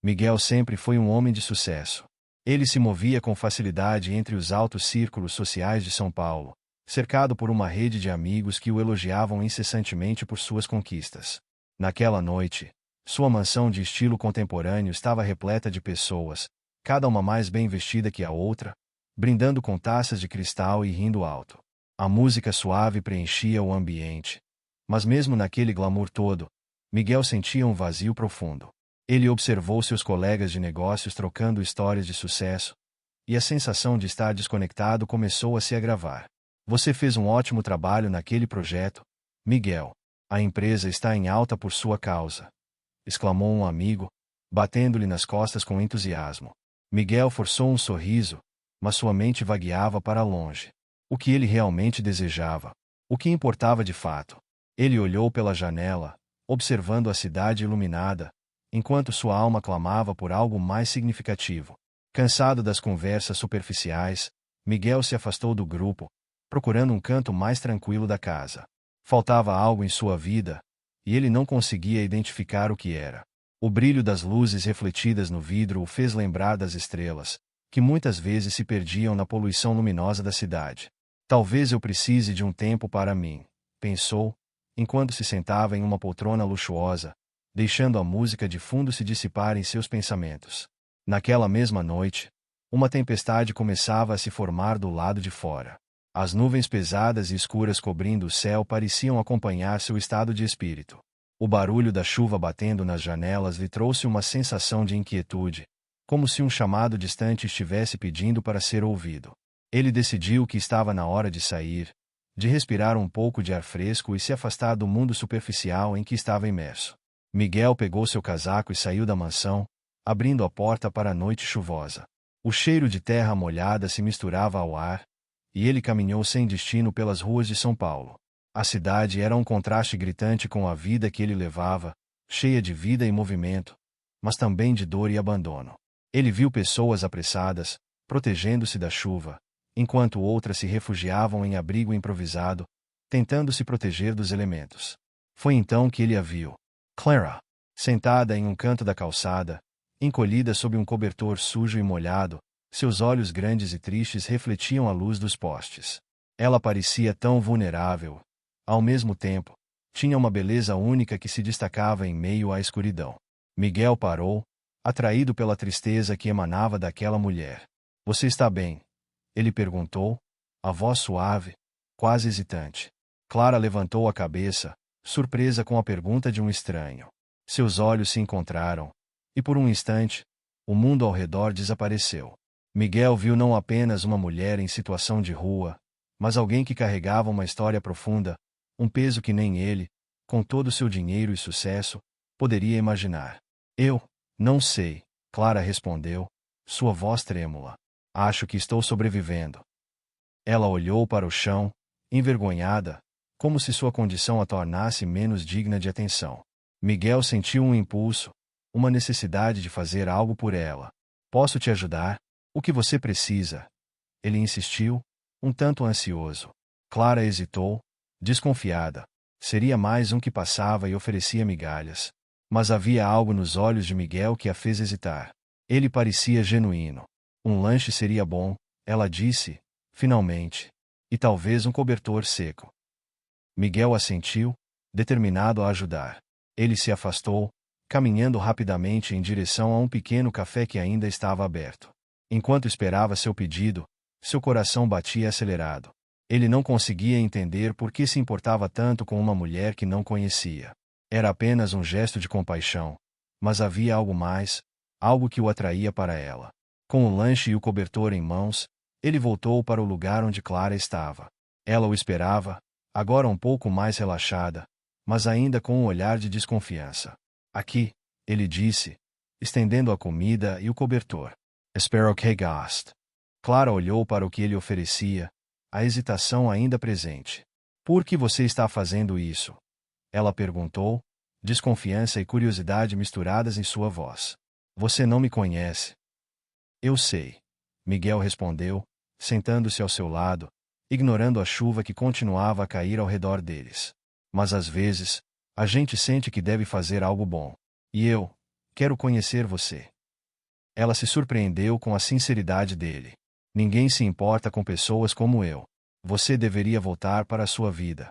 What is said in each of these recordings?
Miguel sempre foi um homem de sucesso. Ele se movia com facilidade entre os altos círculos sociais de São Paulo, cercado por uma rede de amigos que o elogiavam incessantemente por suas conquistas. Naquela noite, sua mansão de estilo contemporâneo estava repleta de pessoas, cada uma mais bem vestida que a outra, brindando com taças de cristal e rindo alto. A música suave preenchia o ambiente. Mas mesmo naquele glamour todo, Miguel sentia um vazio profundo. Ele observou seus colegas de negócios trocando histórias de sucesso, e a sensação de estar desconectado começou a se agravar. Você fez um ótimo trabalho naquele projeto, Miguel. A empresa está em alta por sua causa, exclamou um amigo, batendo-lhe nas costas com entusiasmo. Miguel forçou um sorriso, mas sua mente vagueava para longe. O que ele realmente desejava? O que importava de fato? Ele olhou pela janela, observando a cidade iluminada, enquanto sua alma clamava por algo mais significativo. Cansado das conversas superficiais, Miguel se afastou do grupo, procurando um canto mais tranquilo da casa. Faltava algo em sua vida, e ele não conseguia identificar o que era. O brilho das luzes refletidas no vidro o fez lembrar das estrelas, que muitas vezes se perdiam na poluição luminosa da cidade. Talvez eu precise de um tempo para mim, pensou, enquanto se sentava em uma poltrona luxuosa, deixando a música de fundo se dissipar em seus pensamentos. Naquela mesma noite, uma tempestade começava a se formar do lado de fora. As nuvens pesadas e escuras cobrindo o céu pareciam acompanhar seu estado de espírito. O barulho da chuva batendo nas janelas lhe trouxe uma sensação de inquietude, como se um chamado distante estivesse pedindo para ser ouvido. Ele decidiu que estava na hora de sair, de respirar um pouco de ar fresco e se afastar do mundo superficial em que estava imerso. Miguel pegou seu casaco e saiu da mansão, abrindo a porta para a noite chuvosa. O cheiro de terra molhada se misturava ao ar, e ele caminhou sem destino pelas ruas de São Paulo. A cidade era um contraste gritante com a vida que ele levava, cheia de vida e movimento, mas também de dor e abandono. Ele viu pessoas apressadas, protegendo-se da chuva, enquanto outras se refugiavam em abrigo improvisado, tentando se proteger dos elementos. Foi então que ele a viu. Clara, sentada em um canto da calçada, encolhida sob um cobertor sujo e molhado, seus olhos grandes e tristes refletiam a luz dos postes. Ela parecia tão vulnerável. Ao mesmo tempo, tinha uma beleza única que se destacava em meio à escuridão. Miguel parou, atraído pela tristeza que emanava daquela mulher. Você está bem? Ele perguntou, a voz suave, quase hesitante. Clara levantou a cabeça, surpresa com a pergunta de um estranho. Seus olhos se encontraram, e por um instante, o mundo ao redor desapareceu. Miguel viu não apenas uma mulher em situação de rua, mas alguém que carregava uma história profunda, um peso que nem ele, com todo o seu dinheiro e sucesso, poderia imaginar. Eu não sei, Clara respondeu, sua voz trêmula. Acho que estou sobrevivendo. Ela olhou para o chão, envergonhada, como se sua condição a tornasse menos digna de atenção. Miguel sentiu um impulso, uma necessidade de fazer algo por ela. Posso te ajudar? O que você precisa? Ele insistiu, um tanto ansioso. Clara hesitou, desconfiada. Seria mais um que passava e oferecia migalhas. Mas havia algo nos olhos de Miguel que a fez hesitar. Ele parecia genuíno. Um lanche seria bom, ela disse, finalmente. E talvez um cobertor seco. Miguel assentiu, determinado a ajudar. Ele se afastou, caminhando rapidamente em direção a um pequeno café que ainda estava aberto. Enquanto esperava seu pedido, seu coração batia acelerado. Ele não conseguia entender por que se importava tanto com uma mulher que não conhecia. Era apenas um gesto de compaixão, mas havia algo mais, algo que o atraía para ela. Com o lanche e o cobertor em mãos, ele voltou para o lugar onde Clara estava. Ela o esperava, agora um pouco mais relaxada, mas ainda com um olhar de desconfiança. Aqui, ele disse, estendendo a comida e o cobertor. Espero que goste. Clara olhou para o que ele oferecia, a hesitação ainda presente. Por que você está fazendo isso? Ela perguntou, desconfiança e curiosidade misturadas em sua voz. Você não me conhece. Eu sei. Miguel respondeu, sentando-se ao seu lado, ignorando a chuva que continuava a cair ao redor deles. Mas às vezes, a gente sente que deve fazer algo bom. E eu quero conhecer você. Ela se surpreendeu com a sinceridade dele. Ninguém se importa com pessoas como eu. Você deveria voltar para a sua vida.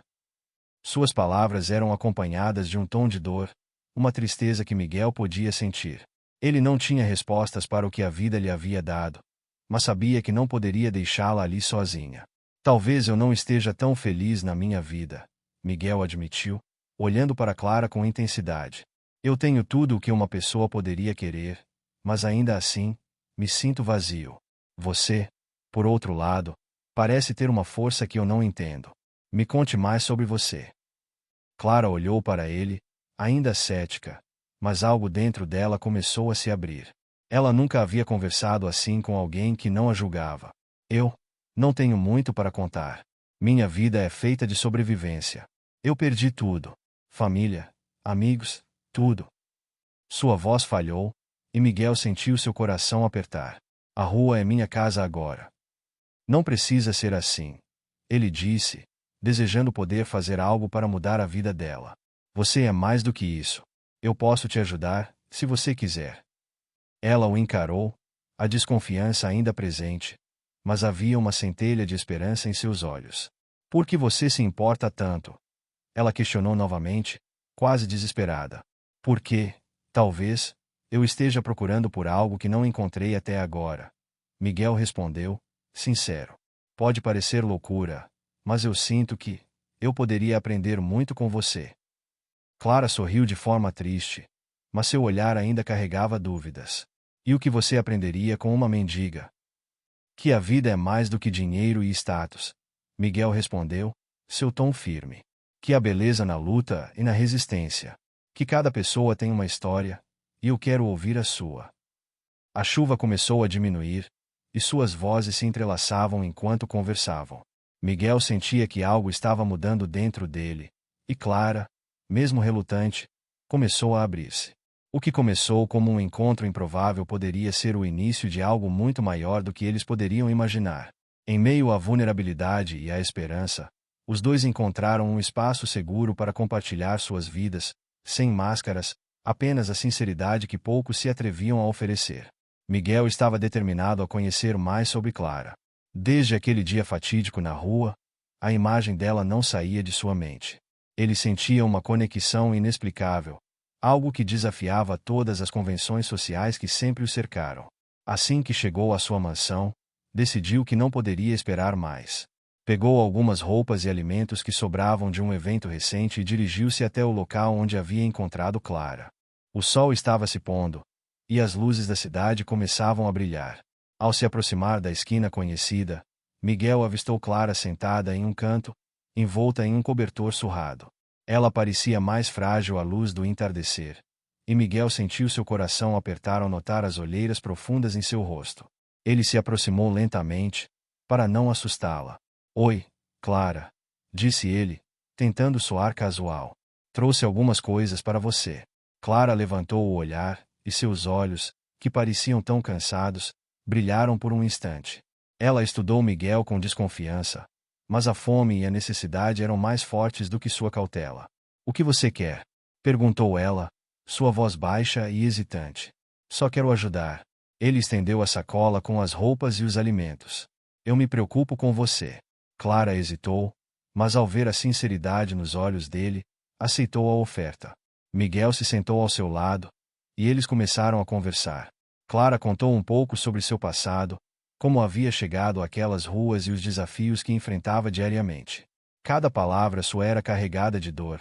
Suas palavras eram acompanhadas de um tom de dor, uma tristeza que Miguel podia sentir. Ele não tinha respostas para o que a vida lhe havia dado, mas sabia que não poderia deixá-la ali sozinha. Talvez eu não esteja tão feliz na minha vida, Miguel admitiu, olhando para Clara com intensidade. Eu tenho tudo o que uma pessoa poderia querer, mas ainda assim, me sinto vazio. Você, por outro lado, parece ter uma força que eu não entendo. Me conte mais sobre você. Clara olhou para ele, ainda cética, mas algo dentro dela começou a se abrir. Ela nunca havia conversado assim com alguém que não a julgava. Eu não tenho muito para contar. Minha vida é feita de sobrevivência. Eu perdi tudo. Família, amigos, tudo. Sua voz falhou, e Miguel sentiu seu coração apertar. A rua é minha casa agora. Não precisa ser assim, ele disse, desejando poder fazer algo para mudar a vida dela. Você é mais do que isso. Eu posso te ajudar, se você quiser. Ela o encarou, a desconfiança ainda presente, mas havia uma centelha de esperança em seus olhos. Por que você se importa tanto? Ela questionou novamente, quase desesperada. Porque, talvez, eu esteja procurando por algo que não encontrei até agora. Miguel respondeu, sincero. Pode parecer loucura, mas eu sinto que eu poderia aprender muito com você. Clara sorriu de forma triste, mas seu olhar ainda carregava dúvidas. E o que você aprenderia com uma mendiga? Que a vida é mais do que dinheiro e status. Miguel respondeu, seu tom firme. Que há beleza na luta e na resistência. Que cada pessoa tem uma história, e eu quero ouvir a sua. A chuva começou a diminuir, e suas vozes se entrelaçavam enquanto conversavam. Miguel sentia que algo estava mudando dentro dele, e Clara, mesmo relutante, começou a abrir-se. O que começou como um encontro improvável poderia ser o início de algo muito maior do que eles poderiam imaginar. Em meio à vulnerabilidade e à esperança, os dois encontraram um espaço seguro para compartilhar suas vidas, sem máscaras, apenas a sinceridade que poucos se atreviam a oferecer. Miguel estava determinado a conhecer mais sobre Clara. Desde aquele dia fatídico na rua, a imagem dela não saía de sua mente. Ele sentia uma conexão inexplicável, algo que desafiava todas as convenções sociais que sempre o cercaram. Assim que chegou à sua mansão, decidiu que não poderia esperar mais. Pegou algumas roupas e alimentos que sobravam de um evento recente e dirigiu-se até o local onde havia encontrado Clara. O sol estava se pondo, e as luzes da cidade começavam a brilhar. Ao se aproximar da esquina conhecida, Miguel avistou Clara sentada em um canto, envolta em um cobertor surrado. Ela parecia mais frágil à luz do entardecer, e Miguel sentiu seu coração apertar ao notar as olheiras profundas em seu rosto. Ele se aproximou lentamente, para não assustá-la. Oi, Clara, disse ele, tentando soar casual. Trouxe algumas coisas para você. Clara levantou o olhar, e seus olhos, que pareciam tão cansados, brilharam por um instante. Ela estudou Miguel com desconfiança, mas a fome e a necessidade eram mais fortes do que sua cautela. O que você quer? Perguntou ela, sua voz baixa e hesitante. Só quero ajudar. Ele estendeu a sacola com as roupas e os alimentos. Eu me preocupo com você. Clara hesitou, mas ao ver a sinceridade nos olhos dele, aceitou a oferta. Miguel se sentou ao seu lado, e eles começaram a conversar. Clara contou um pouco sobre seu passado, como havia chegado àquelas ruas e os desafios que enfrentava diariamente. Cada palavra sua era carregada de dor,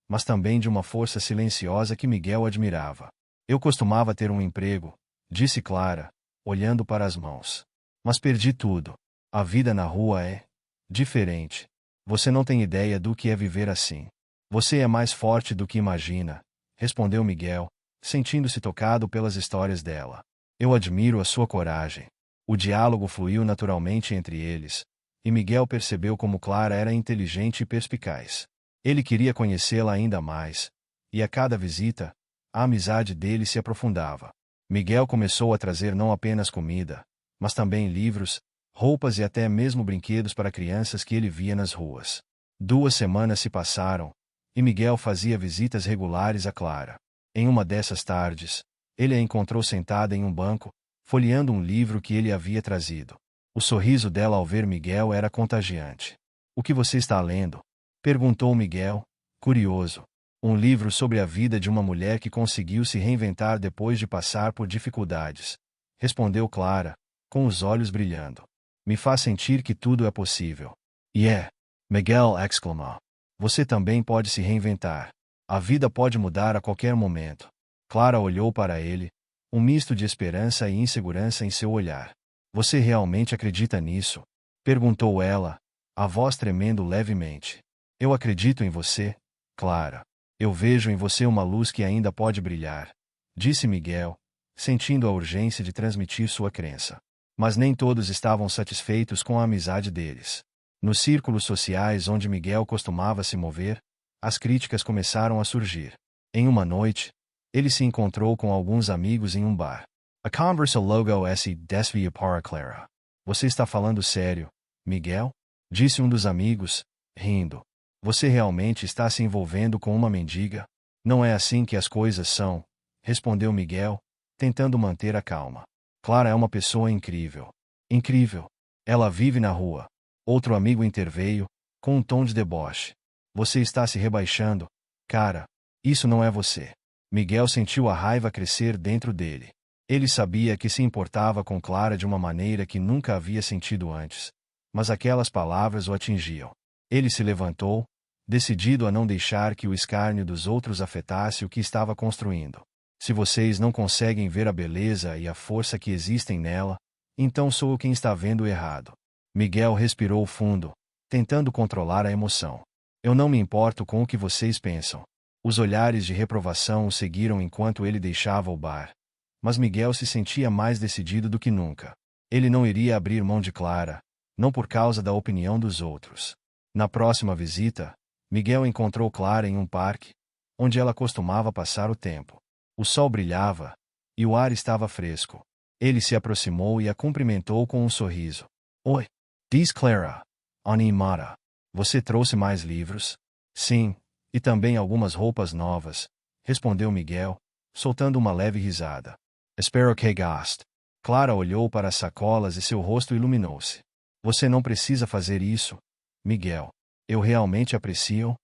mas também de uma força silenciosa que Miguel admirava. Eu costumava ter um emprego, disse Clara, olhando para as mãos. Mas perdi tudo. A vida na rua é diferente. Você não tem ideia do que é viver assim. Você é mais forte do que imagina, respondeu Miguel, sentindo-se tocado pelas histórias dela. Eu admiro a sua coragem. O diálogo fluiu naturalmente entre eles, e Miguel percebeu como Clara era inteligente e perspicaz. Ele queria conhecê-la ainda mais, e a cada visita, a amizade dele se aprofundava. Miguel começou a trazer não apenas comida, mas também livros, roupas e até mesmo brinquedos para crianças que ele via nas ruas. 2 semanas se passaram, e Miguel fazia visitas regulares a Clara. Em uma dessas tardes, ele a encontrou sentada em um banco, folheando um livro que ele havia trazido. O sorriso dela ao ver Miguel era contagiante. O que você está lendo? Perguntou Miguel, curioso. Um livro sobre a vida de uma mulher que conseguiu se reinventar depois de passar por dificuldades. Respondeu Clara, com os olhos brilhando. Me faz sentir que tudo é possível. E é. Miguel exclamou. Você também pode se reinventar. A vida pode mudar a qualquer momento. Clara olhou para ele, um misto de esperança e insegurança em seu olhar. Você realmente acredita nisso? Perguntou ela, a voz tremendo levemente. Eu acredito em você, Clara. Eu vejo em você uma luz que ainda pode brilhar, disse Miguel, sentindo a urgência de transmitir sua crença. Mas nem todos estavam satisfeitos com a amizade deles. Nos círculos sociais onde Miguel costumava se mover, as críticas começaram a surgir. Em uma noite, ele se encontrou com alguns amigos em um bar. A conversa logo se desvia para Clara. Você está falando sério, Miguel? Disse um dos amigos, rindo. Você realmente está se envolvendo com uma mendiga? Não é assim que as coisas são, respondeu Miguel, tentando manter a calma. Clara é uma pessoa incrível. Incrível. Ela vive na rua. Outro amigo interveio, com um tom de deboche. Você está se rebaixando, cara. Isso não é você. Miguel sentiu a raiva crescer dentro dele. Ele sabia que se importava com Clara de uma maneira que nunca havia sentido antes, mas aquelas palavras o atingiam. Ele se levantou, decidido a não deixar que o escárnio dos outros afetasse o que estava construindo. Se vocês não conseguem ver a beleza e a força que existem nela, então sou eu quem está vendo errado. Miguel respirou fundo, tentando controlar a emoção. Eu não me importo com o que vocês pensam. Os olhares de reprovação o seguiram enquanto ele deixava o bar. Mas Miguel se sentia mais decidido do que nunca. Ele não iria abrir mão de Clara, não por causa da opinião dos outros. Na próxima visita, Miguel encontrou Clara em um parque, onde ela costumava passar o tempo. O sol brilhava, e o ar estava fresco. Ele se aproximou e a cumprimentou com um sorriso. Oi, diz Clara, animada. Você trouxe mais livros? Sim, e também algumas roupas novas, respondeu Miguel, soltando uma leve risada. Espero que goste. Clara olhou para as sacolas e seu rosto iluminou-se. Você não precisa fazer isso, Miguel. Eu realmente aprecio,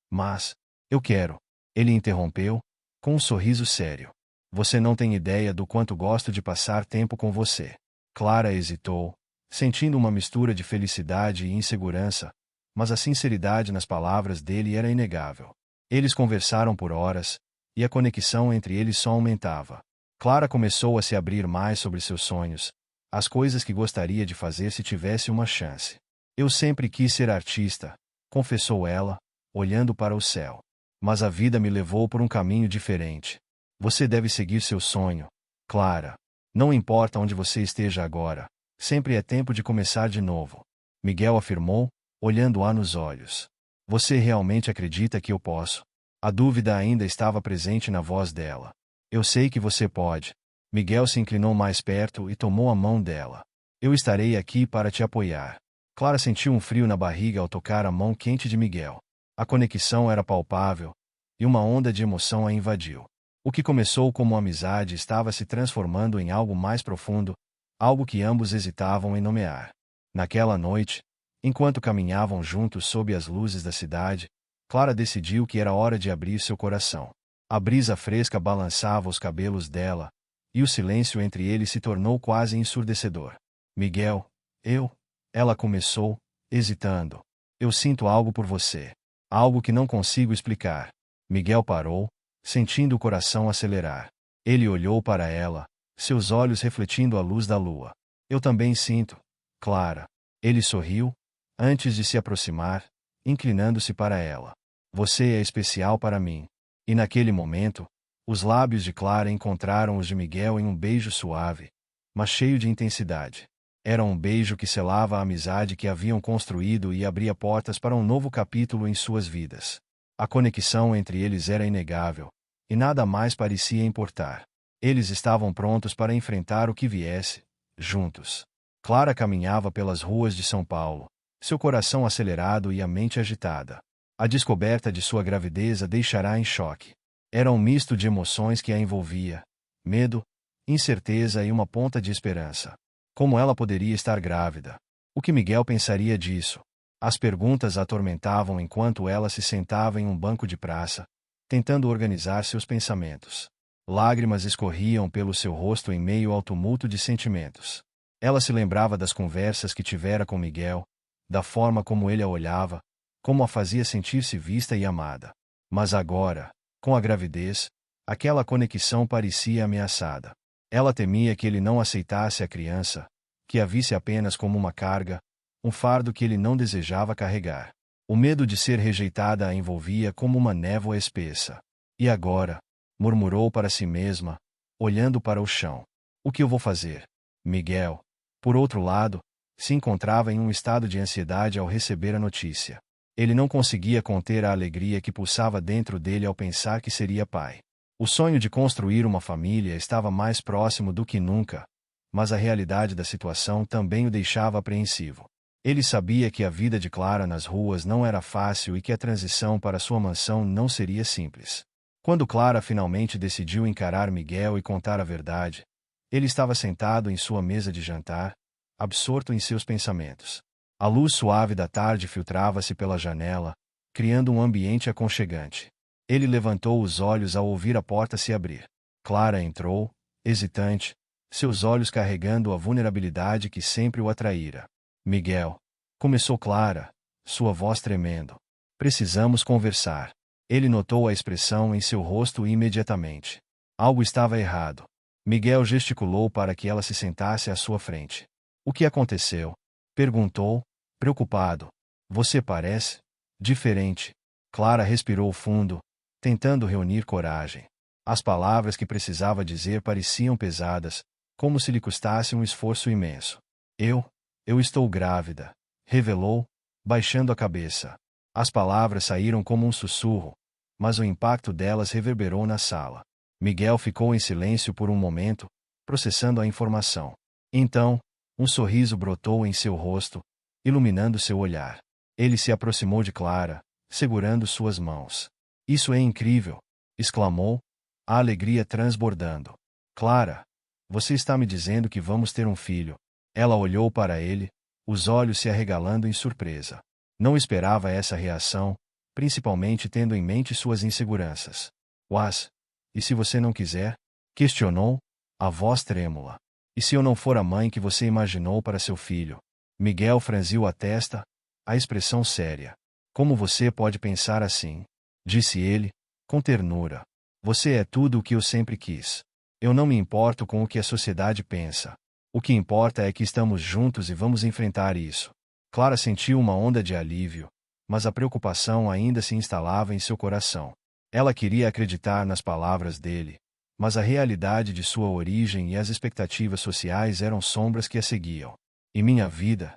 mas... Eu quero. Ele interrompeu, com um sorriso sério. Você não tem ideia do quanto gosto de passar tempo com você. Clara hesitou, sentindo uma mistura de felicidade e insegurança, mas a sinceridade nas palavras dele era inegável. Eles conversaram por horas, e a conexão entre eles só aumentava. Clara começou a se abrir mais sobre seus sonhos, as coisas que gostaria de fazer se tivesse uma chance. Eu sempre quis ser artista, confessou ela, olhando para o céu. Mas a vida me levou por um caminho diferente. Você deve seguir seu sonho, Clara. Não importa onde você esteja agora, sempre é tempo de começar de novo. Miguel afirmou, olhando-a nos olhos. Você realmente acredita que eu posso? A dúvida ainda estava presente na voz dela. Eu sei que você pode. Miguel se inclinou mais perto e tomou a mão dela. Eu estarei aqui para te apoiar. Clara sentiu um frio na barriga ao tocar a mão quente de Miguel. A conexão era palpável, e uma onda de emoção a invadiu. O que começou como amizade estava se transformando em algo mais profundo, algo que ambos hesitavam em nomear. Naquela noite, enquanto caminhavam juntos sob as luzes da cidade, Clara decidiu que era hora de abrir seu coração. A brisa fresca balançava os cabelos dela, e o silêncio entre eles se tornou quase ensurdecedor. Miguel, ela começou, hesitando. Eu sinto algo por você. Algo que não consigo explicar. Miguel parou, sentindo o coração acelerar. Ele olhou para ela, seus olhos refletindo a luz da lua. Eu também sinto, Clara. Ele sorriu, antes de se aproximar, inclinando-se para ela. Você é especial para mim. E naquele momento, os lábios de Clara encontraram os de Miguel em um beijo suave, mas cheio de intensidade. Era um beijo que selava a amizade que haviam construído e abria portas para um novo capítulo em suas vidas. A conexão entre eles era inegável, e nada mais parecia importar. Eles estavam prontos para enfrentar o que viesse, juntos. Clara caminhava pelas ruas de São Paulo, seu coração acelerado e a mente agitada. A descoberta de sua gravidez a deixará em choque. Era um misto de emoções que a envolvia: medo, incerteza e uma ponta de esperança. Como ela poderia estar grávida? O que Miguel pensaria disso? As perguntas a atormentavam enquanto ela se sentava em um banco de praça, tentando organizar seus pensamentos. Lágrimas escorriam pelo seu rosto em meio ao tumulto de sentimentos. Ela se lembrava das conversas que tivera com Miguel, da forma como ele a olhava, como a fazia sentir-se vista e amada. Mas agora, com a gravidez, aquela conexão parecia ameaçada. Ela temia que ele não aceitasse a criança, que a visse apenas como uma carga, um fardo que ele não desejava carregar. O medo de ser rejeitada a envolvia como uma névoa espessa. E agora? Murmurou para si mesma, olhando para o chão. O que eu vou fazer? Miguel, por outro lado, se encontrava em um estado de ansiedade ao receber a notícia. Ele não conseguia conter a alegria que pulsava dentro dele ao pensar que seria pai. O sonho de construir uma família estava mais próximo do que nunca, mas a realidade da situação também o deixava apreensivo. Ele sabia que a vida de Clara nas ruas não era fácil e que a transição para sua mansão não seria simples. Quando Clara finalmente decidiu encarar Miguel e contar a verdade, ele estava sentado em sua mesa de jantar, absorto em seus pensamentos. A luz suave da tarde filtrava-se pela janela, criando um ambiente aconchegante. Ele levantou os olhos ao ouvir a porta se abrir. Clara entrou, hesitante, seus olhos carregando a vulnerabilidade que sempre o atraíra. Miguel, começou Clara, sua voz tremendo. Precisamos conversar. Ele notou a expressão em seu rosto imediatamente. Algo estava errado. Miguel gesticulou para que ela se sentasse à sua frente. O que aconteceu? Perguntou, preocupado. Você parece diferente. Clara respirou fundo, tentando reunir coragem. As palavras que precisava dizer pareciam pesadas, como se lhe custasse um esforço imenso. Eu estou grávida, revelou, baixando a cabeça. As palavras saíram como um sussurro, mas o impacto delas reverberou na sala. Miguel ficou em silêncio por um momento, processando a informação. Então, um sorriso brotou em seu rosto, iluminando seu olhar. Ele se aproximou de Clara, segurando suas mãos. Isso é incrível! Exclamou, a alegria transbordando. Clara, você está me dizendo que vamos ter um filho. Ela olhou para ele, os olhos se arregalando em surpresa. Não esperava essa reação, principalmente tendo em mente suas inseguranças. Uás, e se você não quiser? Questionou, a voz trêmula. E se eu não for a mãe que você imaginou para seu filho? Miguel franziu a testa, a expressão séria. Como você pode pensar assim? Disse ele, com ternura. Você é tudo o que eu sempre quis. Eu não me importo com o que a sociedade pensa. O que importa é que estamos juntos e vamos enfrentar isso. Clara sentiu uma onda de alívio, mas a preocupação ainda se instalava em seu coração. Ela queria acreditar nas palavras dele, mas a realidade de sua origem e as expectativas sociais eram sombras que a seguiam. E minha vida?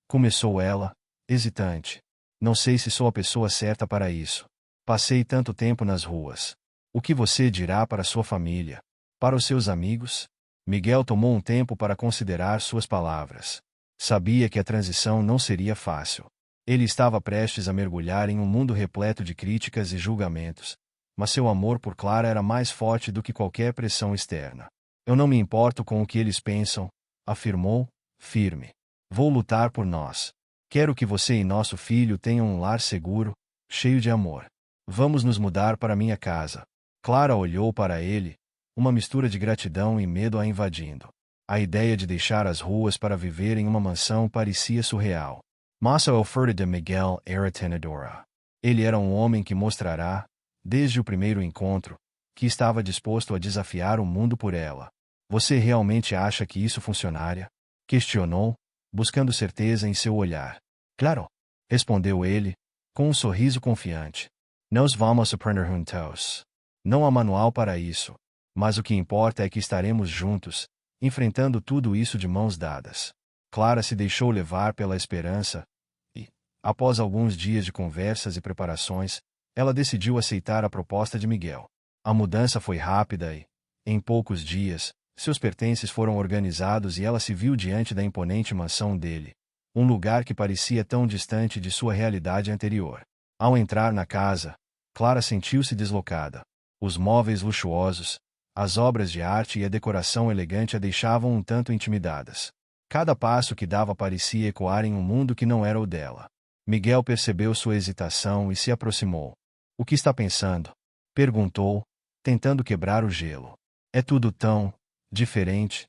Começou ela, hesitante. Não sei se sou a pessoa certa para isso. Passei tanto tempo nas ruas. O que você dirá para sua família? Para os seus amigos? Miguel tomou um tempo para considerar suas palavras. Sabia que a transição não seria fácil. Ele estava prestes a mergulhar em um mundo repleto de críticas e julgamentos, mas seu amor por Clara era mais forte do que qualquer pressão externa. Eu não me importo com o que eles pensam, afirmou, firme. Vou lutar por nós. Quero que você e nosso filho tenham um lar seguro, cheio de amor. Vamos nos mudar para minha casa. Clara olhou para ele, uma mistura de gratidão e medo a invadindo. A ideia de deixar as ruas para viver em uma mansão parecia surreal. Mas a oferta de Miguel era tentadora. Ele era um homem que mostrará, desde o primeiro encontro, que estava disposto a desafiar o mundo por ela. Você realmente acha que isso funcionaria? Questionou, buscando certeza em seu olhar. Claro, respondeu ele, com um sorriso confiante. Nós vamos aprender juntos. Não há manual para isso, mas o que importa é que estaremos juntos, enfrentando tudo isso de mãos dadas. Clara se deixou levar pela esperança, e, após alguns dias de conversas e preparações, ela decidiu aceitar a proposta de Miguel. A mudança foi rápida e, em poucos dias, seus pertences foram organizados e ela se viu diante da imponente mansão dele, um lugar que parecia tão distante de sua realidade anterior. Ao entrar na casa, Clara sentiu-se deslocada. Os móveis luxuosos, As obras de arte e a decoração elegante a deixavam um tanto intimidadas. Cada passo que dava parecia ecoar em um mundo que não era o dela. Miguel percebeu sua hesitação e se aproximou. "O que está pensando?" perguntou, tentando quebrar o gelo. "É tudo tão diferente",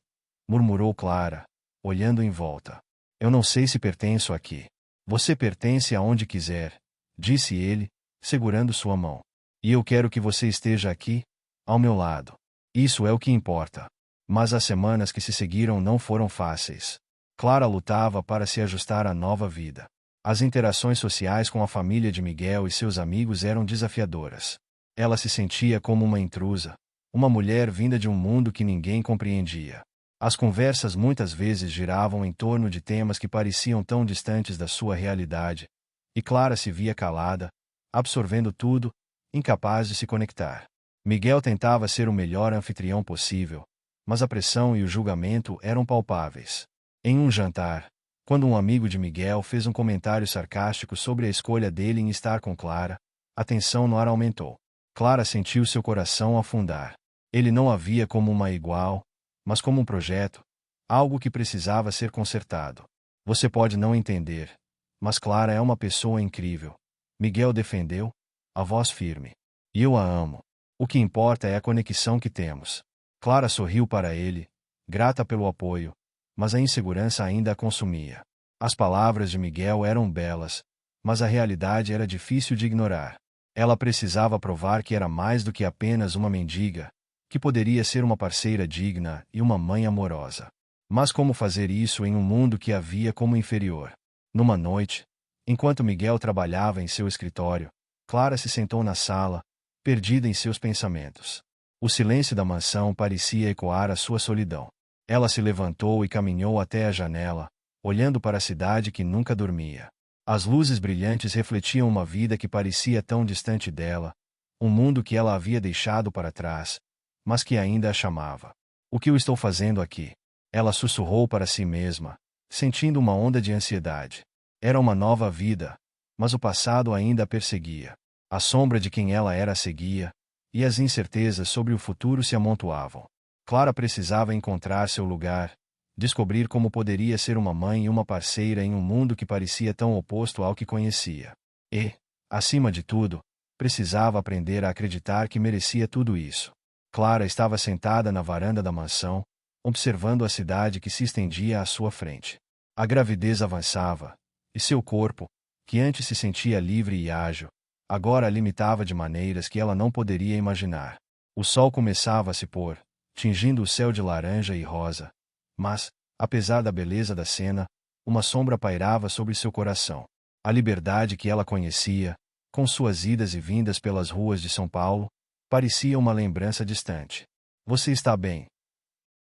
murmurou Clara, olhando em volta. "Eu não sei se pertenço aqui." "Você pertence aonde quiser", disse ele, segurando sua mão. "E eu quero que você esteja aqui, ao meu lado. Isso é o que importa." Mas as semanas que se seguiram não foram fáceis. Clara lutava para se ajustar à nova vida. As interações sociais com a família de Miguel e seus amigos eram desafiadoras. Ela se sentia como uma intrusa, uma mulher vinda de um mundo que ninguém compreendia. As conversas muitas vezes giravam em torno de temas que pareciam tão distantes da sua realidade, e Clara se via calada, absorvendo tudo, incapaz de se conectar. Miguel tentava ser o melhor anfitrião possível, mas a pressão e o julgamento eram palpáveis. Em um jantar, quando um amigo de Miguel fez um comentário sarcástico sobre a escolha dele em estar com Clara, a tensão no ar aumentou. Clara sentiu seu coração afundar. Ele não a via como uma igual, mas como um projeto, algo que precisava ser consertado. "Você pode não entender, mas Clara é uma pessoa incrível", Miguel defendeu, a voz firme. "E eu a amo. O que importa é a conexão que temos." Clara sorriu para ele, grata pelo apoio, mas a insegurança ainda a consumia. As palavras de Miguel eram belas, mas a realidade era difícil de ignorar. Ela precisava provar que era mais do que apenas uma mendiga, que poderia ser uma parceira digna e uma mãe amorosa. Mas como fazer isso em um mundo que a via como inferior? Numa noite, enquanto Miguel trabalhava em seu escritório, Clara se sentou na sala, perdida em seus pensamentos. O silêncio da mansão parecia ecoar a sua solidão. Ela se levantou e caminhou até a janela, olhando para a cidade que nunca dormia. As luzes brilhantes refletiam uma vida que parecia tão distante dela, um mundo que ela havia deixado para trás, mas que ainda a chamava. "O que eu estou fazendo aqui?" Ela sussurrou para si mesma, sentindo uma onda de ansiedade. Era uma nova vida, mas o passado ainda a perseguia. A sombra de quem ela era a seguia, e as incertezas sobre o futuro se amontoavam. Clara precisava encontrar seu lugar, descobrir como poderia ser uma mãe e uma parceira em um mundo que parecia tão oposto ao que conhecia. E, acima de tudo, precisava aprender a acreditar que merecia tudo isso. Clara estava sentada na varanda da mansão, observando a cidade que se estendia à sua frente. A gravidez avançava, e seu corpo, que antes se sentia livre e ágil, agora a limitava de maneiras que ela não poderia imaginar. O sol começava a se pôr, tingindo o céu de laranja e rosa, mas, apesar da beleza da cena, uma sombra pairava sobre seu coração. A liberdade que ela conhecia, com suas idas e vindas pelas ruas de São Paulo, parecia uma lembrança distante. "Você está bem?"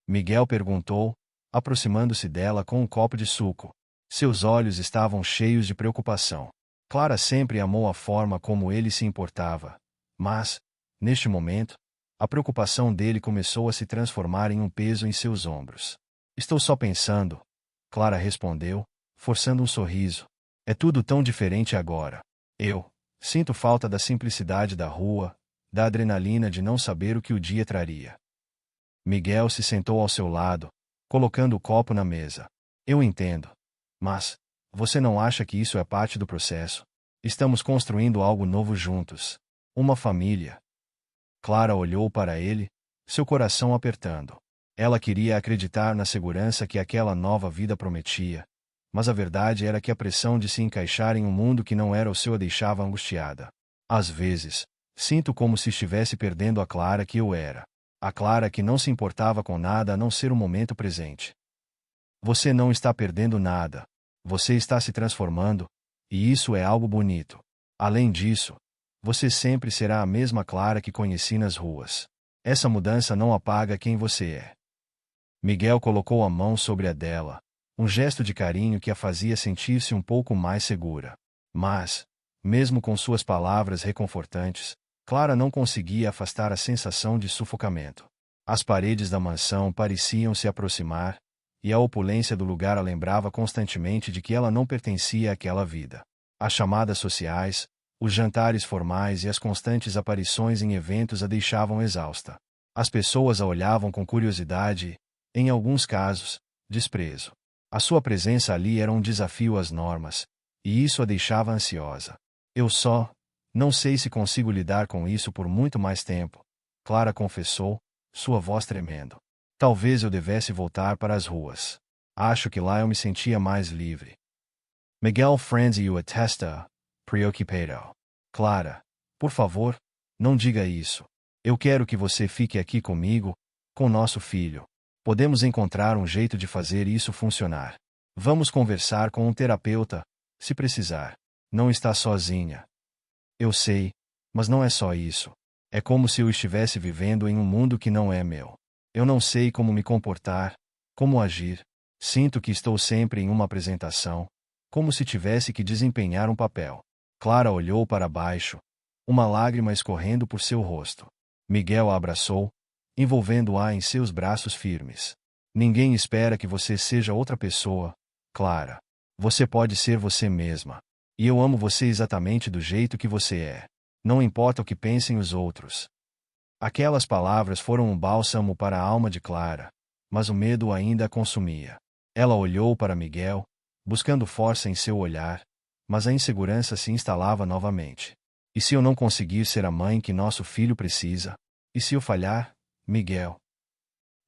Miguel perguntou, aproximando-se dela com um copo de suco. Seus olhos estavam cheios de preocupação. Clara sempre amou a forma como ele se importava, mas, neste momento, a preocupação dele começou a se transformar em um peso em seus ombros. "Estou só pensando", Clara respondeu, forçando um sorriso. "É tudo tão diferente agora. Eu sinto falta da simplicidade da rua, da adrenalina de não saber o que o dia traria." Miguel se sentou ao seu lado, colocando o copo na mesa. "Eu entendo. Mas, você não acha que isso é parte do processo? Estamos construindo algo novo juntos. Uma família." Clara olhou para ele, seu coração apertando. Ela queria acreditar na segurança que aquela nova vida prometia, mas a verdade era que a pressão de se encaixar em um mundo que não era o seu a deixava angustiada. "Às vezes, sinto como se estivesse perdendo a Clara que eu era. A Clara que não se importava com nada a não ser o momento presente." "Você não está perdendo nada. Você está se transformando, e isso é algo bonito. Além disso, você sempre será a mesma Clara que conheci nas ruas. Essa mudança não apaga quem você é." Miguel colocou a mão sobre a dela, um gesto de carinho que a fazia sentir-se um pouco mais segura. Mas, mesmo com suas palavras reconfortantes, Clara não conseguia afastar a sensação de sufocamento. As paredes da mansão pareciam se aproximar, e a opulência do lugar a lembrava constantemente de que ela não pertencia àquela vida. As chamadas sociais, os jantares formais e as constantes aparições em eventos a deixavam exausta. As pessoas a olhavam com curiosidade e, em alguns casos, desprezo. A sua presença ali era um desafio às normas, e isso a deixava ansiosa. Eu só não sei se consigo lidar com isso por muito mais tempo, Clara confessou, sua voz tremendo. Talvez eu devesse voltar para as ruas. Acho que lá eu me sentia mais livre. Miguel franziu a testa, preocupado. Clara, por favor, não diga isso. Eu quero que você fique aqui comigo, com nosso filho. Podemos encontrar um jeito de fazer isso funcionar. Vamos conversar com um terapeuta, se precisar. Não está sozinha. Eu sei, mas não é só isso. É como se eu estivesse vivendo em um mundo que não é meu. Eu não sei como me comportar, como agir. Sinto que estou sempre em uma apresentação, como se tivesse que desempenhar um papel. Clara olhou para baixo, uma lágrima escorrendo por seu rosto. Miguel a abraçou, envolvendo-a em seus braços firmes. Ninguém espera que você seja outra pessoa, Clara. Você pode ser você mesma. E eu amo você exatamente do jeito que você é. Não importa o que pensem os outros. Aquelas palavras foram um bálsamo para a alma de Clara, mas o medo ainda a consumia. Ela olhou para Miguel, buscando força em seu olhar, mas a insegurança se instalava novamente. E se eu não conseguir ser a mãe que nosso filho precisa? E se eu falhar, Miguel?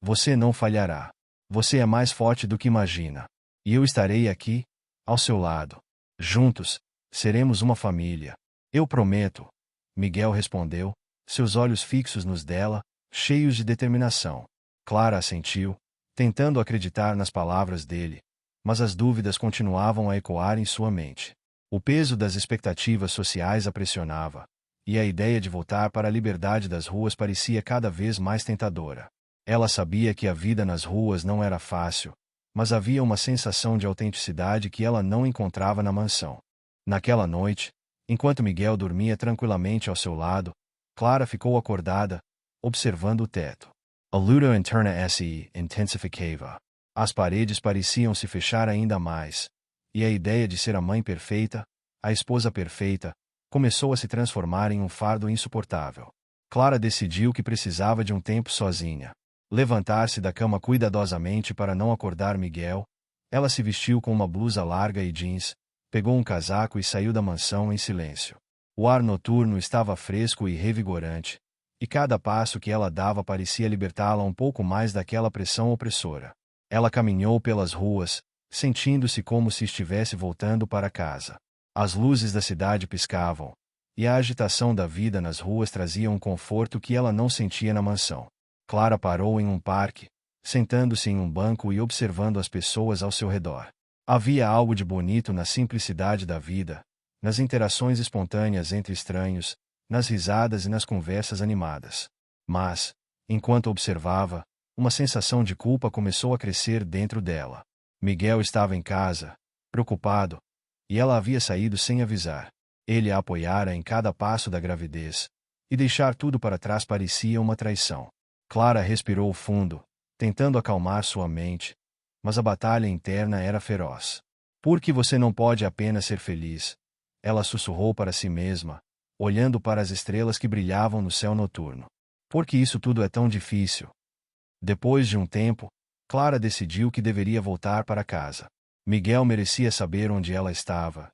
Você não falhará. Você é mais forte do que imagina. E eu estarei aqui, ao seu lado. Juntos, seremos uma família. Eu prometo, Miguel respondeu, seus olhos fixos nos dela, cheios de determinação. Clara assentiu, tentando acreditar nas palavras dele, mas as dúvidas continuavam a ecoar em sua mente. O peso das expectativas sociais a pressionava, e a ideia de voltar para a liberdade das ruas parecia cada vez mais tentadora. Ela sabia que a vida nas ruas não era fácil, mas havia uma sensação de autenticidade que ela não encontrava na mansão. Naquela noite, enquanto Miguel dormia tranquilamente ao seu lado, Clara ficou acordada, observando o teto. A luta interna se intensificava. As paredes pareciam se fechar ainda mais, e a ideia de ser a mãe perfeita, a esposa perfeita, começou a se transformar em um fardo insuportável. Clara decidiu que precisava de um tempo sozinha. Levantar-se da cama cuidadosamente para não acordar Miguel, ela se vestiu com uma blusa larga e jeans, pegou um casaco e saiu da mansão em silêncio. O ar noturno estava fresco e revigorante, e cada passo que ela dava parecia libertá-la um pouco mais daquela pressão opressora. Ela caminhou pelas ruas, sentindo-se como se estivesse voltando para casa. As luzes da cidade piscavam, e a agitação da vida nas ruas trazia um conforto que ela não sentia na mansão. Clara parou em um parque, sentando-se em um banco e observando as pessoas ao seu redor. Havia algo de bonito na simplicidade da vida, nas interações espontâneas entre estranhos, nas risadas e nas conversas animadas. Mas, enquanto observava, uma sensação de culpa começou a crescer dentro dela. Miguel estava em casa, preocupado, e ela havia saído sem avisar. Ele a apoiara em cada passo da gravidez, e deixar tudo para trás parecia uma traição. Clara respirou fundo, tentando acalmar sua mente, mas a batalha interna era feroz. Por que você não pode apenas ser feliz? Ela sussurrou para si mesma, olhando para as estrelas que brilhavam no céu noturno. Por que isso tudo é tão difícil? Depois de um tempo, Clara decidiu que deveria voltar para casa. Miguel merecia saber onde ela estava.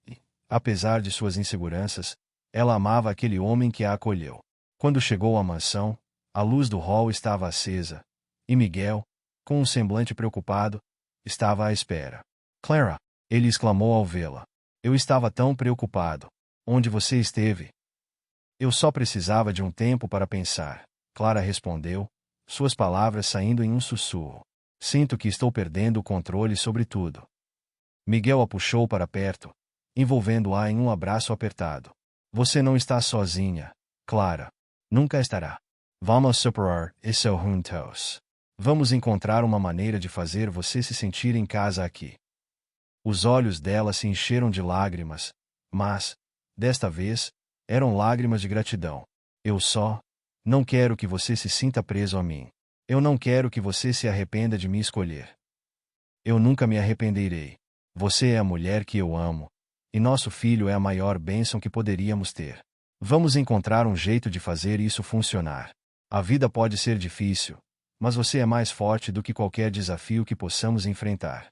E, apesar de suas inseguranças, ela amava aquele homem que a acolheu. Quando chegou à mansão, a luz do hall estava acesa, e Miguel, com um semblante preocupado, estava à espera. Clara, ele exclamou ao vê-la. Eu estava tão preocupado. Onde você esteve? Eu só precisava de um tempo para pensar, Clara respondeu, suas palavras saindo em um sussurro. Sinto que estou perdendo o controle sobre tudo. Miguel a puxou para perto, envolvendo-a em um abraço apertado. Você não está sozinha, Clara. Nunca estará. Vamos superar isso juntos. Vamos encontrar uma maneira de fazer você se sentir em casa aqui. Os olhos dela se encheram de lágrimas, mas, desta vez, eram lágrimas de gratidão. Eu só não quero que você se sinta preso a mim. Eu não quero que você se arrependa de me escolher. Eu nunca me arrependerei. Você é a mulher que eu amo, e nosso filho é a maior bênção que poderíamos ter. Vamos encontrar um jeito de fazer isso funcionar. A vida pode ser difícil, mas você é mais forte do que qualquer desafio que possamos enfrentar.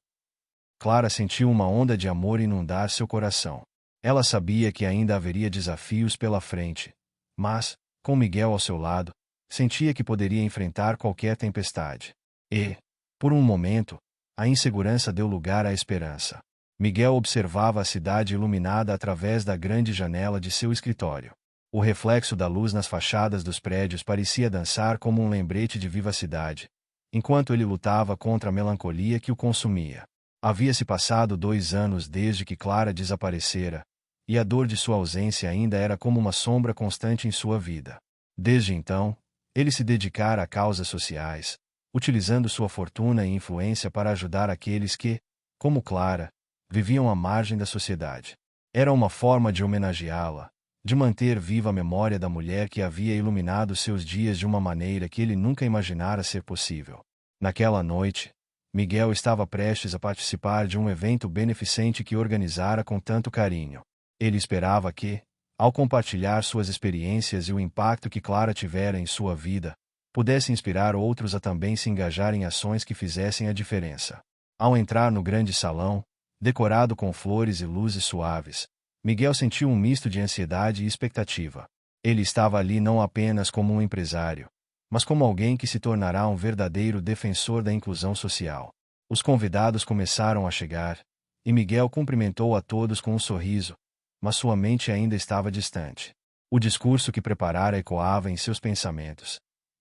Clara sentiu uma onda de amor inundar seu coração. Ela sabia que ainda haveria desafios pela frente, mas, com Miguel ao seu lado, sentia que poderia enfrentar qualquer tempestade. E, por um momento, a insegurança deu lugar à esperança. Miguel observava a cidade iluminada através da grande janela de seu escritório. O reflexo da luz nas fachadas dos prédios parecia dançar como um lembrete de vivacidade, enquanto ele lutava contra a melancolia que o consumia. Havia-se passado 2 anos desde que Clara desaparecera, e a dor de sua ausência ainda era como uma sombra constante em sua vida. Desde então, ele se dedicara a causas sociais, utilizando sua fortuna e influência para ajudar aqueles que, como Clara, viviam à margem da sociedade. Era uma forma de homenageá-la, de manter viva a memória da mulher que havia iluminado seus dias de uma maneira que ele nunca imaginara ser possível. Naquela noite, Miguel estava prestes a participar de um evento beneficente que organizara com tanto carinho. Ele esperava que, ao compartilhar suas experiências e o impacto que Clara tivera em sua vida, pudesse inspirar outros a também se engajar em ações que fizessem a diferença. Ao entrar no grande salão, decorado com flores e luzes suaves, Miguel sentiu um misto de ansiedade e expectativa. Ele estava ali não apenas como um empresário, mas como alguém que se tornará um verdadeiro defensor da inclusão social. Os convidados começaram a chegar, e Miguel cumprimentou a todos com um sorriso, mas sua mente ainda estava distante. O discurso que preparara ecoava em seus pensamentos.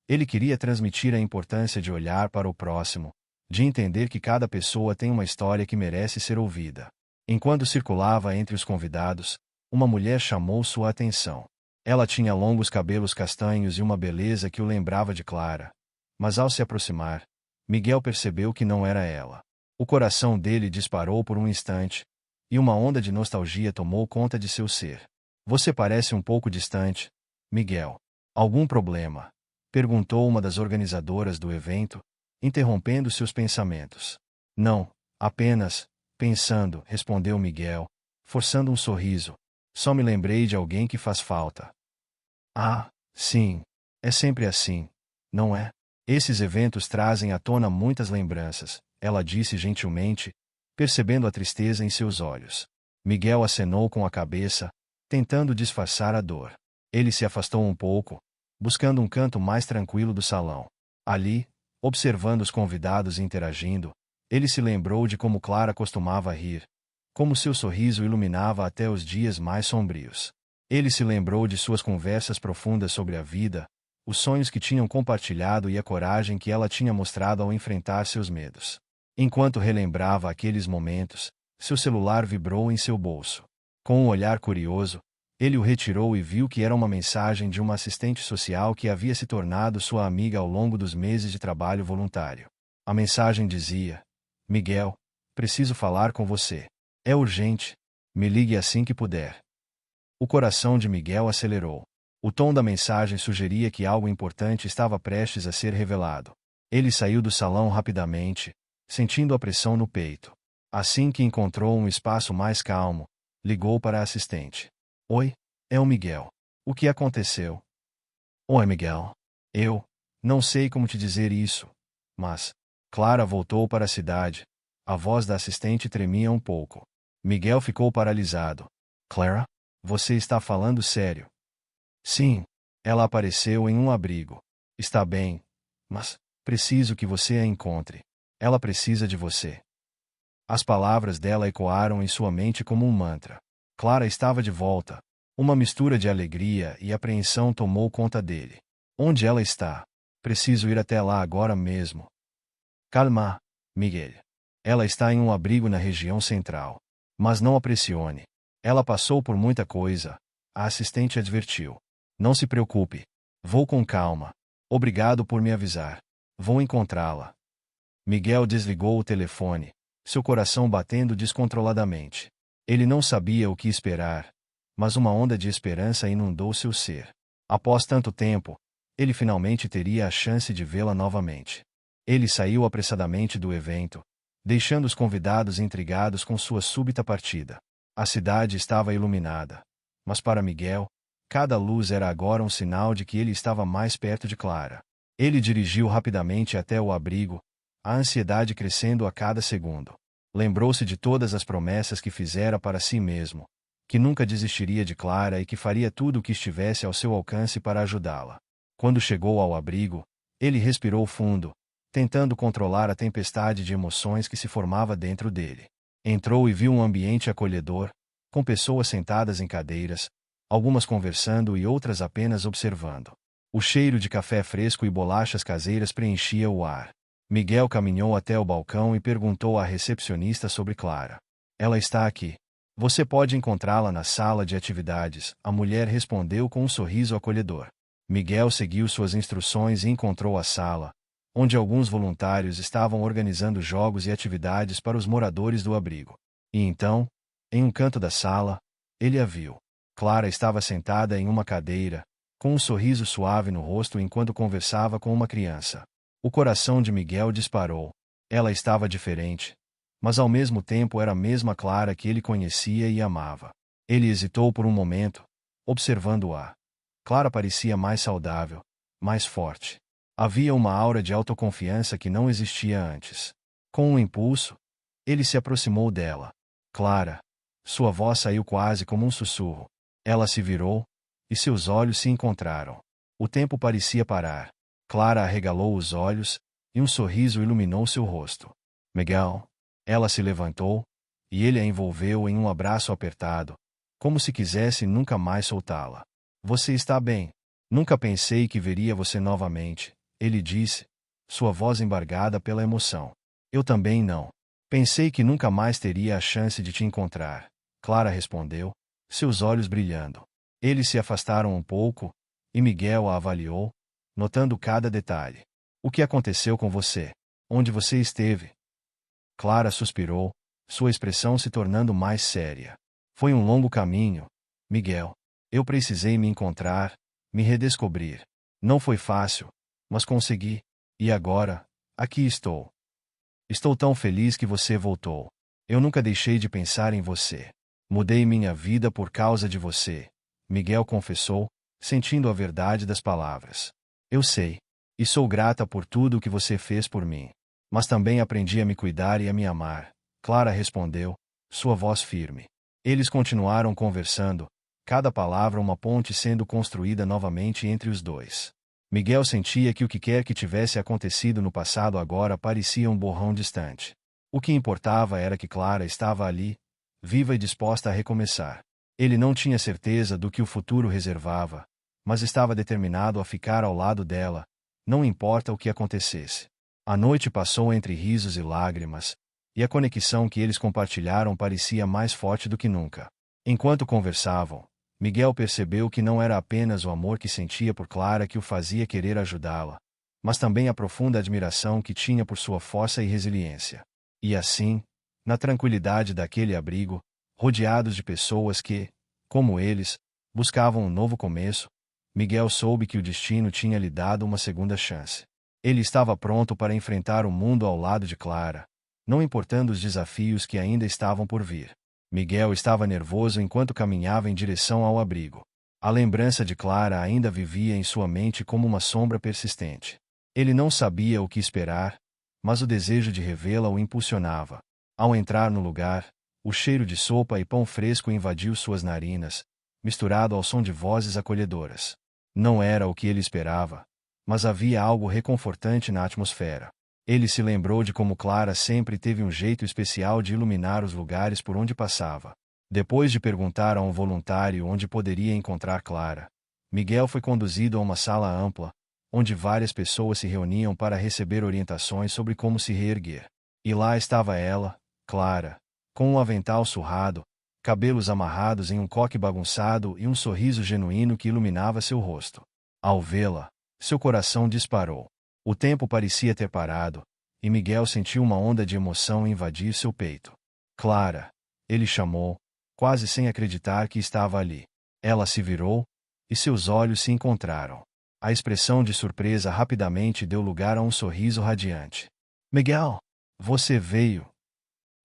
Ele queria transmitir a importância de olhar para o próximo, de entender que cada pessoa tem uma história que merece ser ouvida. Enquanto circulava entre os convidados, uma mulher chamou sua atenção. Ela tinha longos cabelos castanhos e uma beleza que o lembrava de Clara. Mas ao se aproximar, Miguel percebeu que não era ela. O coração dele disparou por um instante, e uma onda de nostalgia tomou conta de seu ser. Você parece um pouco distante, Miguel. Algum problema? Perguntou uma das organizadoras do evento, interrompendo seus pensamentos. Não, apenas, pensando, respondeu Miguel, forçando um sorriso. Só me lembrei de alguém que faz falta. Ah, sim. É sempre assim, não é? Esses eventos trazem à tona muitas lembranças, ela disse gentilmente, percebendo a tristeza em seus olhos. Miguel acenou com a cabeça, tentando disfarçar a dor. Ele se afastou um pouco, buscando um canto mais tranquilo do salão. Ali, observando os convidados interagindo, ele se lembrou de como Clara costumava rir, como seu sorriso iluminava até os dias mais sombrios. Ele se lembrou de suas conversas profundas sobre a vida, os sonhos que tinham compartilhado e a coragem que ela tinha mostrado ao enfrentar seus medos. Enquanto relembrava aqueles momentos, seu celular vibrou em seu bolso. Com um olhar curioso, ele o retirou e viu que era uma mensagem de uma assistente social que havia se tornado sua amiga ao longo dos meses de trabalho voluntário. A mensagem dizia: Miguel, preciso falar com você. É urgente. Me ligue assim que puder. O coração de Miguel acelerou. O tom da mensagem sugeria que algo importante estava prestes a ser revelado. Ele saiu do salão rapidamente, sentindo a pressão no peito. Assim que encontrou um espaço mais calmo, ligou para a assistente. Oi, é o Miguel. O que aconteceu? Oi, Miguel. Eu não sei como te dizer isso, mas Clara voltou para a cidade. A voz da assistente tremia um pouco. Miguel ficou paralisado. Clara? Você está falando sério? Sim. Ela apareceu em um abrigo. Está bem, mas preciso que você a encontre. Ela precisa de você. As palavras dela ecoaram em sua mente como um mantra. Clara estava de volta. Uma mistura de alegria e apreensão tomou conta dele. Onde ela está? Preciso ir até lá agora mesmo. Calma, Miguel. Ela está em um abrigo na região central. Mas não a pressione. Ela passou por muita coisa, a assistente advertiu. Não se preocupe. Vou com calma. Obrigado por me avisar. Vou encontrá-la. Miguel desligou o telefone, seu coração batendo descontroladamente. Ele não sabia o que esperar, mas uma onda de esperança inundou seu ser. Após tanto tempo, ele finalmente teria a chance de vê-la novamente. Ele saiu apressadamente do evento, deixando os convidados intrigados com sua súbita partida. A cidade estava iluminada, mas para Miguel, Cada luz era agora um sinal de que ele estava mais perto de Clara. Ele dirigiu rapidamente até o abrigo, a ansiedade crescendo a cada segundo. Lembrou-se de todas as promessas que fizera para si mesmo, que nunca desistiria de Clara e que faria tudo o que estivesse ao seu alcance para ajudá-la. Quando chegou ao abrigo, ele respirou fundo, tentando controlar a tempestade de emoções que se formava dentro dele. Entrou e viu um ambiente acolhedor, com pessoas sentadas em cadeiras, algumas conversando e outras apenas observando. O cheiro de café fresco e bolachas caseiras preenchia o ar. Miguel caminhou até o balcão e perguntou à recepcionista sobre Clara. Ela está aqui. Você pode encontrá-la na sala de atividades, a mulher respondeu com um sorriso acolhedor. Miguel seguiu suas instruções e encontrou a sala, onde alguns voluntários estavam organizando jogos e atividades para os moradores do abrigo. E então, em um canto da sala, ele a viu. Clara estava sentada em uma cadeira, com um sorriso suave no rosto enquanto conversava com uma criança. O coração de Miguel disparou. Ela estava diferente, mas ao mesmo tempo era a mesma Clara que ele conhecia e amava. Ele hesitou por um momento, observando-a. Clara parecia mais saudável, mais forte. Havia uma aura de autoconfiança que não existia antes. Com um impulso, ele se aproximou dela. Clara. Sua voz saiu quase como um sussurro. Ela se virou, e seus olhos se encontraram. O tempo parecia parar. Clara arregalou os olhos, e um sorriso iluminou seu rosto. Miguel. Ela se levantou, e ele a envolveu em um abraço apertado, como se quisesse nunca mais soltá-la. Você está bem? Nunca pensei que veria você novamente, ele disse, sua voz embargada pela emoção. Eu também não. Pensei que nunca mais teria a chance de te encontrar, Clara respondeu, seus olhos brilhando. Eles se afastaram um pouco, e Miguel a avaliou, notando cada detalhe. O que aconteceu com você? Onde você esteve? Clara suspirou, sua expressão se tornando mais séria. Foi um longo caminho, Miguel. Eu precisei me encontrar, me redescobrir. Não foi fácil, mas consegui. E agora, aqui estou. Estou tão feliz que você voltou. Eu nunca deixei de pensar em você. Mudei minha vida por causa de você, Miguel confessou, sentindo a verdade das palavras. Eu sei. E sou grata por tudo o que você fez por mim. Mas também aprendi a me cuidar e a me amar, Clara respondeu, sua voz firme. Eles continuaram conversando, cada palavra uma ponte sendo construída novamente entre os dois. Miguel sentia que o que quer que tivesse acontecido no passado agora parecia um borrão distante. O que importava era que Clara estava ali, viva e disposta a recomeçar. Ele não tinha certeza do que o futuro reservava, mas estava determinado a ficar ao lado dela, não importa o que acontecesse. A noite passou entre risos e lágrimas, e a conexão que eles compartilharam parecia mais forte do que nunca. Enquanto conversavam, Miguel percebeu que não era apenas o amor que sentia por Clara que o fazia querer ajudá-la, mas também a profunda admiração que tinha por sua força e resiliência. E assim, na tranquilidade daquele abrigo, rodeados de pessoas que, como eles, buscavam um novo começo, Miguel soube que o destino tinha lhe dado uma segunda chance. Ele estava pronto para enfrentar o mundo ao lado de Clara, não importando os desafios que ainda estavam por vir. Miguel estava nervoso enquanto caminhava em direção ao abrigo. A lembrança de Clara ainda vivia em sua mente como uma sombra persistente. Ele não sabia o que esperar, mas o desejo de revê-la o impulsionava. Ao entrar no lugar, o cheiro de sopa e pão fresco invadiu suas narinas, misturado ao som de vozes acolhedoras. Não era o que ele esperava, mas havia algo reconfortante na atmosfera. Ele se lembrou de como Clara sempre teve um jeito especial de iluminar os lugares por onde passava. Depois de perguntar a um voluntário onde poderia encontrar Clara, Miguel foi conduzido a uma sala ampla, onde várias pessoas se reuniam para receber orientações sobre como se reerguer. E lá estava ela, Clara, com um avental surrado, cabelos amarrados em um coque bagunçado e um sorriso genuíno que iluminava seu rosto. Ao vê-la, seu coração disparou. O tempo parecia ter parado, e Miguel sentiu uma onda de emoção invadir seu peito. Clara, ele chamou, quase sem acreditar que estava ali. Ela se virou, e seus olhos se encontraram. A expressão de surpresa rapidamente deu lugar a um sorriso radiante. Miguel, você veio.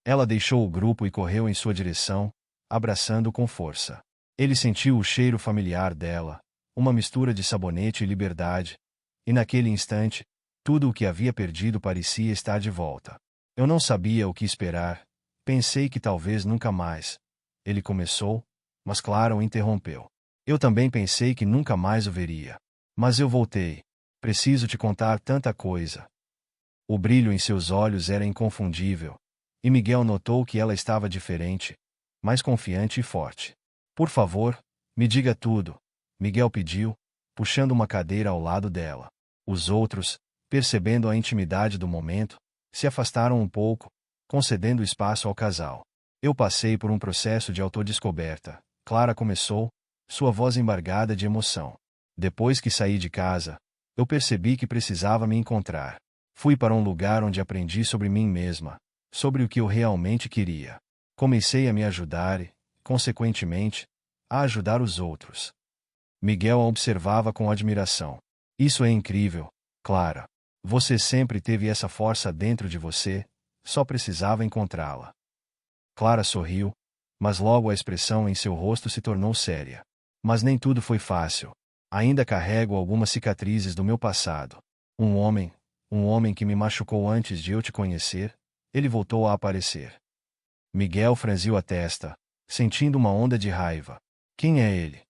Ela deixou o grupo e correu em sua direção, abraçando-o com força. Ele sentiu o cheiro familiar dela, uma mistura de sabonete e liberdade, e naquele instante, tudo o que havia perdido parecia estar de volta. Eu não sabia o que esperar, pensei que talvez nunca mais. Ele começou, mas Clara o interrompeu. Eu também pensei que nunca mais o veria. Mas eu voltei. Preciso te contar tanta coisa. O brilho em seus olhos era inconfundível, e Miguel notou que ela estava diferente, mais confiante e forte. Por favor, me diga tudo, Miguel pediu, puxando uma cadeira ao lado dela. Os outros, percebendo a intimidade do momento, se afastaram um pouco, concedendo espaço ao casal. Eu passei por um processo de autodescoberta. Clara começou, sua voz embargada de emoção. Depois que saí de casa, eu percebi que precisava me encontrar. Fui para um lugar onde aprendi sobre mim mesma, sobre o que eu realmente queria. Comecei a me ajudar e, consequentemente, a ajudar os outros. Miguel a observava com admiração. Isso é incrível, Clara. Você sempre teve essa força dentro de você, só precisava encontrá-la. Clara sorriu, mas logo a expressão em seu rosto se tornou séria. Mas nem tudo foi fácil. Ainda carrego algumas cicatrizes do meu passado. Um homem que me machucou antes de eu te conhecer, ele voltou a aparecer. Miguel franziu a testa, sentindo uma onda de raiva. Quem é ele?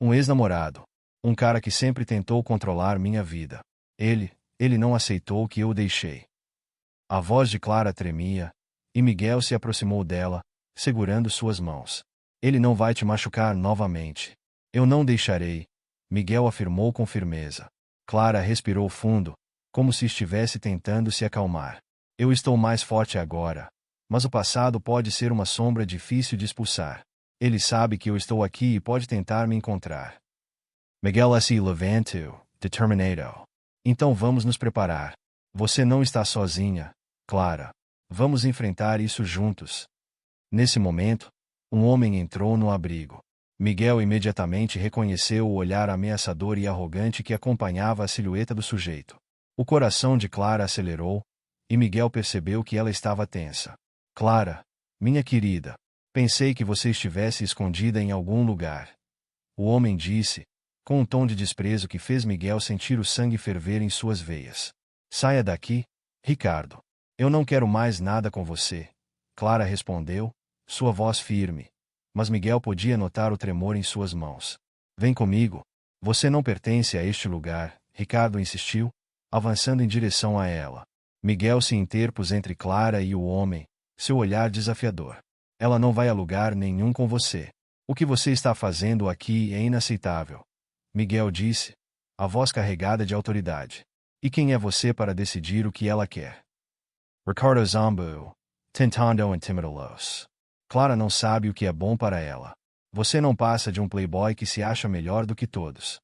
Um ex-namorado. Um cara que sempre tentou controlar minha vida. Ele não aceitou que eu o deixei. A voz de Clara tremia, e Miguel se aproximou dela, segurando suas mãos. Ele não vai te machucar novamente. Eu não deixarei, Miguel afirmou com firmeza. Clara respirou fundo, como se estivesse tentando se acalmar. Eu estou mais forte agora, mas o passado pode ser uma sombra difícil de expulsar. Ele sabe que eu estou aqui e pode tentar me encontrar. Miguel se levantou, determinado. Então vamos nos preparar. Você não está sozinha, Clara. Vamos enfrentar isso juntos. Nesse momento, um homem entrou no abrigo. Miguel imediatamente reconheceu o olhar ameaçador e arrogante que acompanhava a silhueta do sujeito. O coração de Clara acelerou, e Miguel percebeu que ela estava tensa. Clara, minha querida, pensei que você estivesse escondida em algum lugar. O homem disse, com um tom de desprezo que fez Miguel sentir o sangue ferver em suas veias. Saia daqui, Ricardo. Eu não quero mais nada com você. Clara respondeu, sua voz firme. Mas Miguel podia notar o tremor em suas mãos. Vem comigo. Você não pertence a este lugar, Ricardo insistiu, avançando em direção a ela. Miguel se interpôs entre Clara e o homem, seu olhar desafiador. Ela não vai a lugar nenhum com você. O que você está fazendo aqui é inaceitável. Miguel disse, a voz carregada de autoridade. E quem é você para decidir o que ela quer? Ricardo Zambu, tentando intimidá-los. Clara não sabe o que é bom para ela. Você não passa de um playboy que se acha melhor do que todos.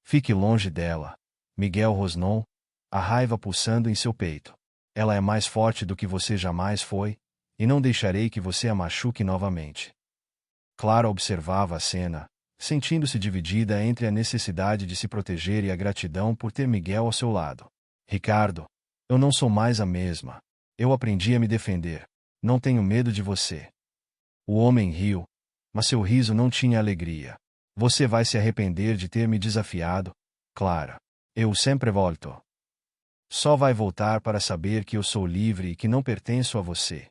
Fique longe dela. Miguel rosnou, a raiva pulsando em seu peito. Ela é mais forte do que você jamais foi, e não deixarei que você a machuque novamente. Clara observava a cena, sentindo-se dividida entre a necessidade de se proteger e a gratidão por ter Miguel ao seu lado. Ricardo, eu não sou mais a mesma. Eu aprendi a me defender. Não tenho medo de você. O homem riu, mas seu riso não tinha alegria. Você vai se arrepender de ter me desafiado, Clara. Eu sempre volto. Só vai voltar para saber que eu sou livre e que não pertenço a você.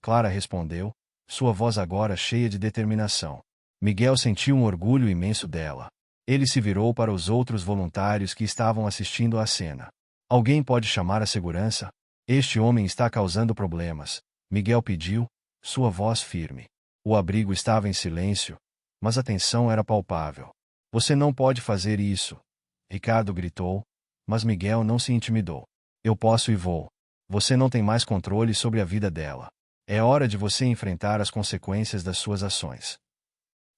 Clara respondeu, sua voz agora cheia de determinação. Miguel sentiu um orgulho imenso dela. Ele se virou para os outros voluntários que estavam assistindo à cena. Alguém pode chamar a segurança? Este homem está causando problemas, Miguel pediu, sua voz firme. O abrigo estava em silêncio, mas a tensão era palpável. Você não pode fazer isso, Ricardo gritou, mas Miguel não se intimidou. Eu posso e vou. Você não tem mais controle sobre a vida dela. É hora de você enfrentar as consequências das suas ações.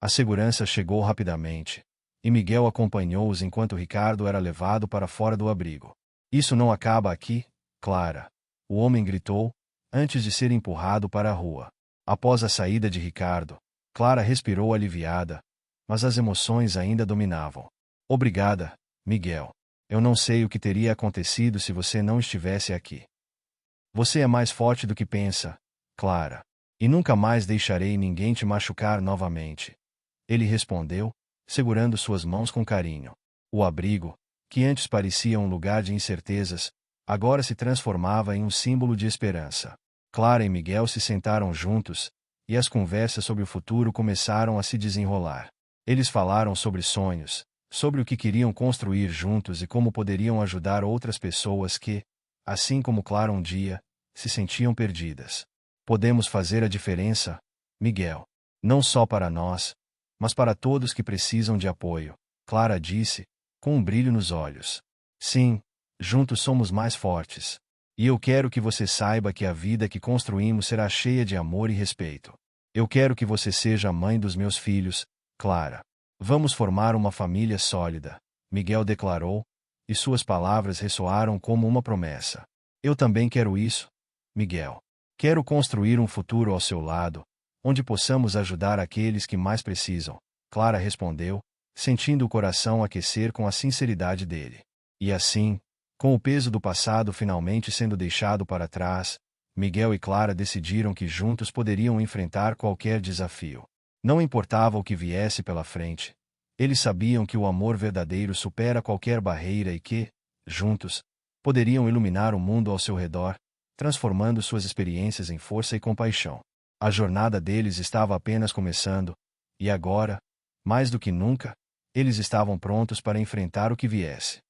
A segurança chegou rapidamente, e Miguel acompanhou-os enquanto Ricardo era levado para fora do abrigo. Isso não acaba aqui, Clara. O homem gritou, antes de ser empurrado para a rua. Após a saída de Ricardo, Clara respirou aliviada, mas as emoções ainda dominavam. Obrigada, Miguel. Eu não sei o que teria acontecido se você não estivesse aqui. Você é mais forte do que pensa, Clara. E nunca mais deixarei ninguém te machucar novamente. Ele respondeu, segurando suas mãos com carinho. O abrigo, que antes parecia um lugar de incertezas, agora se transformava em um símbolo de esperança. Clara e Miguel se sentaram juntos, e as conversas sobre o futuro começaram a se desenrolar. Eles falaram sobre sonhos, sobre o que queriam construir juntos e como poderiam ajudar outras pessoas que, assim como Clara um dia, se sentiam perdidas. Podemos fazer a diferença, Miguel. Não só para nós, mas para todos que precisam de apoio, Clara disse, com um brilho nos olhos. Sim, juntos somos mais fortes. E eu quero que você saiba que a vida que construímos será cheia de amor e respeito. Eu quero que você seja a mãe dos meus filhos, Clara. Vamos formar uma família sólida, Miguel declarou, e suas palavras ressoaram como uma promessa. Eu também quero isso, Miguel. Quero construir um futuro ao seu lado, onde possamos ajudar aqueles que mais precisam, Clara respondeu, sentindo o coração aquecer com a sinceridade dele. E assim, com o peso do passado finalmente sendo deixado para trás, Miguel e Clara decidiram que juntos poderiam enfrentar qualquer desafio. Não importava o que viesse pela frente. Eles sabiam que o amor verdadeiro supera qualquer barreira e que, juntos, poderiam iluminar o mundo ao seu redor, transformando suas experiências em força e compaixão. A jornada deles estava apenas começando, e agora, mais do que nunca, eles estavam prontos para enfrentar o que viesse.